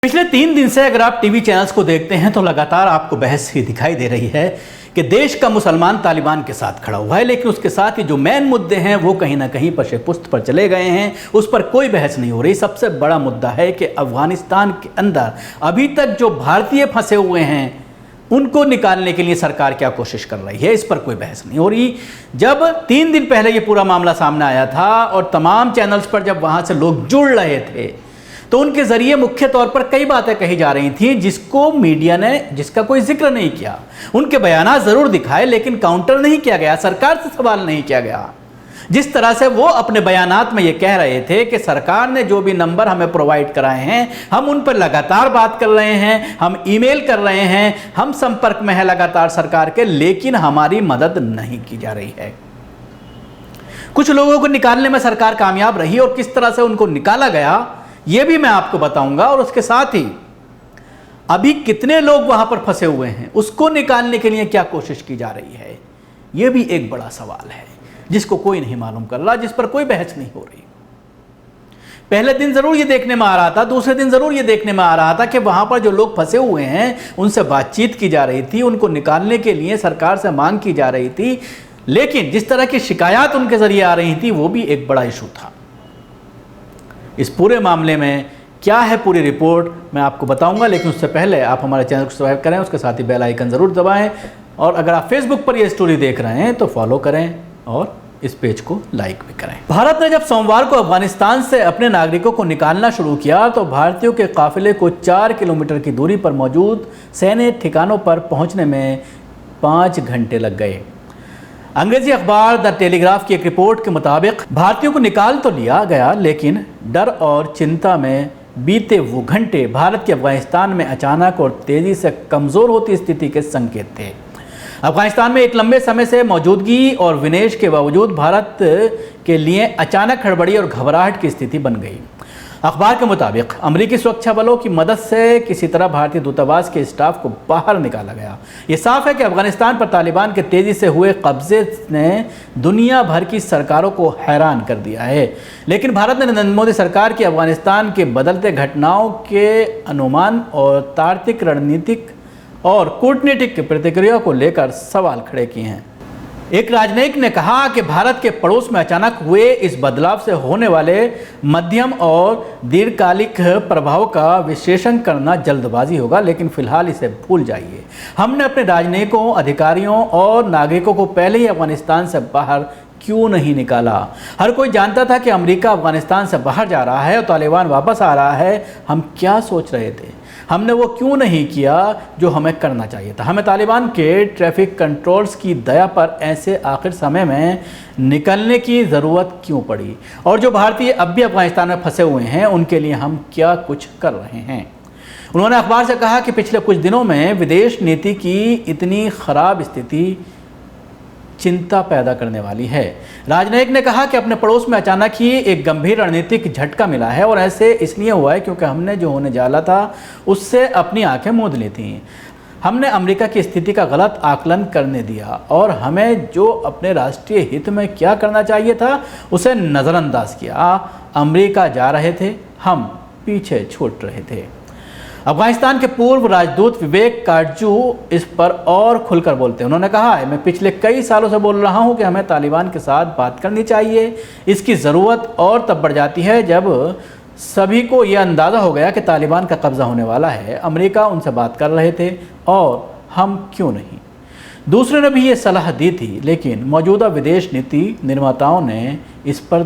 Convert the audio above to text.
पिछले 3 दिन से अगर आप टीवी चैनल्स को देखते हैं तो लगातार आपको बहस ही दिखाई दे रही है कि देश का मुसलमान तालिबान के साथ खड़ा हुआ है, लेकिन उसके साथ ही जो मेन मुद्दे हैं वो कहीं ना कहीं पशेपुस्त पर चले गए हैं, उस पर कोई बहस नहीं हो रही। सबसे बड़ा मुद्दा है कि अफगानिस्तान के अंदर अभी तक जो भारतीय फंसे हुए हैं उनको निकालने के लिए सरकार क्या कोशिश कर रही है, इस पर कोई बहस नहीं हो रही। जब 3 दिन पहले ये पूरा मामला सामने आया था और तमाम चैनल्स पर जब वहाँ से लोग जुड़ रहे थे तो उनके जरिए मुख्य तौर पर कई बातें कही जा रही थी जिसको मीडिया ने जिसका कोई जिक्र नहीं किया। उनके बयानात जरूर दिखाए लेकिन काउंटर नहीं किया गया, सरकार से सवाल नहीं किया गया। जिस तरह से वो अपने बयानात में ये कह रहे थे कि सरकार ने जो भी नंबर हमें प्रोवाइड कराए हैं हम उन पर लगातार बात कर रहे हैं, हम ईमेल कर रहे हैं, हम संपर्क में हैं लगातार सरकार के, लेकिन हमारी मदद नहीं की जा रही है। कुछ लोगों को निकालने में सरकार कामयाब रही और किस तरह से उनको निकाला गया यह भी मैं आपको बताऊंगा, और उसके साथ ही अभी कितने लोग वहां पर फंसे हुए हैं उसको निकालने के लिए क्या कोशिश की जा रही है, यह भी एक बड़ा सवाल है जिसको कोई नहीं मालूम कर रहा, जिस पर कोई बहस नहीं हो रही। पहले दिन जरूर ये देखने में आ रहा था, दूसरे दिन जरूर ये देखने में आ रहा था कि वहां पर जो लोग फंसे हुए हैं उनसे बातचीत की जा रही थी, उनको निकालने के लिए सरकार से मांग की जा रही थी, लेकिन जिस तरह की शिकायत उनके जरिए आ रही थी वो भी एक बड़ा इशू था। इस पूरे मामले में क्या है पूरी रिपोर्ट मैं आपको बताऊंगा, लेकिन उससे पहले आप हमारे चैनल को सब्सक्राइब करें, उसके साथ ही बेल आइकन ज़रूर दबाएं, और अगर आप फेसबुक पर ये स्टोरी देख रहे हैं तो फॉलो करें और इस पेज को लाइक भी करें। भारत ने जब सोमवार को अफगानिस्तान से अपने नागरिकों को निकालना शुरू किया तो भारतीयों के काफिले को 4 किलोमीटर की दूरी पर मौजूद सैन्य ठिकानों पर पहुँचने में 5 घंटे लग गए। अंग्रेजी अखबार द टेलीग्राफ की एक रिपोर्ट के मुताबिक भारतीयों को निकाल तो लिया गया, लेकिन डर और चिंता में बीते वो घंटे भारत के अफगानिस्तान में अचानक और तेज़ी से कमज़ोर होती स्थिति के संकेत थे। अफगानिस्तान में एक लंबे समय से मौजूदगी और विनेश के बावजूद भारत के लिए अचानक हड़बड़ी और घबराहट की स्थिति बन गई। अखबार के मुताबिक अमेरिकी सुरक्षा बलों की मदद से किसी तरह भारतीय दूतावास के स्टाफ को बाहर निकाला गया। ये साफ है कि अफगानिस्तान पर तालिबान के तेज़ी से हुए कब्जे ने दुनिया भर की सरकारों को हैरान कर दिया है, लेकिन भारत ने नरेंद्र मोदी सरकार की अफगानिस्तान के बदलते घटनाओं के अनुमान और तार्किक रणनीतिक और कूटनीतिक प्रतिक्रिया को लेकर सवाल खड़े किए हैं। एक राजनयिक ने कहा कि भारत के पड़ोस में अचानक हुए इस बदलाव से होने वाले मध्यम और दीर्घकालिक प्रभाव का विश्लेषण करना जल्दबाजी होगा, लेकिन फिलहाल इसे भूल जाइए। हमने अपने राजनयिकों, अधिकारियों और नागरिकों को पहले ही अफगानिस्तान से बाहर क्यों नहीं निकाला। हर कोई जानता था कि अमेरिका अफगानिस्तान से बाहर जा रहा है और तालिबान वापस आ रहा है। हम क्या सोच रहे थे, हमने वो क्यों नहीं किया जो हमें करना चाहिए था। हमें तालिबान के ट्रैफिक कंट्रोल्स की दया पर ऐसे आखिर समय में निकलने की ज़रूरत क्यों पड़ी, और जो भारतीय अब भी अफगानिस्तान में फंसे हुए हैं उनके लिए हम क्या कुछ कर रहे हैं। उन्होंने अखबार से कहा कि पिछले कुछ दिनों में विदेश नीति की इतनी खराब स्थिति चिंता पैदा करने वाली है। राजनयिक ने कहा कि अपने पड़ोस में अचानक ही एक गंभीर रणनीतिक झटका मिला है, और ऐसे इसलिए हुआ है क्योंकि हमने जो होने जाला था उससे अपनी आंखें मूंद ली थीं। हमने अमेरिका की स्थिति का गलत आकलन करने दिया और हमें जो अपने राष्ट्रीय हित में क्या करना चाहिए था उसे नज़रअंदाज किया। अमेरिका जा रहे थे, हम पीछे छूट रहे थे। अफगानिस्तान के पूर्व राजदूत विवेक काटजू इस पर और खुलकर बोलते हैं। उन्होंने कहा है, मैं पिछले कई सालों से बोल रहा हूं कि हमें तालिबान के साथ बात करनी चाहिए। इसकी ज़रूरत और तब बढ़ जाती है जब सभी को यह अंदाज़ा हो गया कि तालिबान का कब्ज़ा होने वाला है। अमेरिका उनसे बात कर रहे थे और हम क्यों नहीं। दूसरे ने भी ये सलाह दी थी, लेकिन मौजूदा विदेश नीति निर्माताओं ने इस पर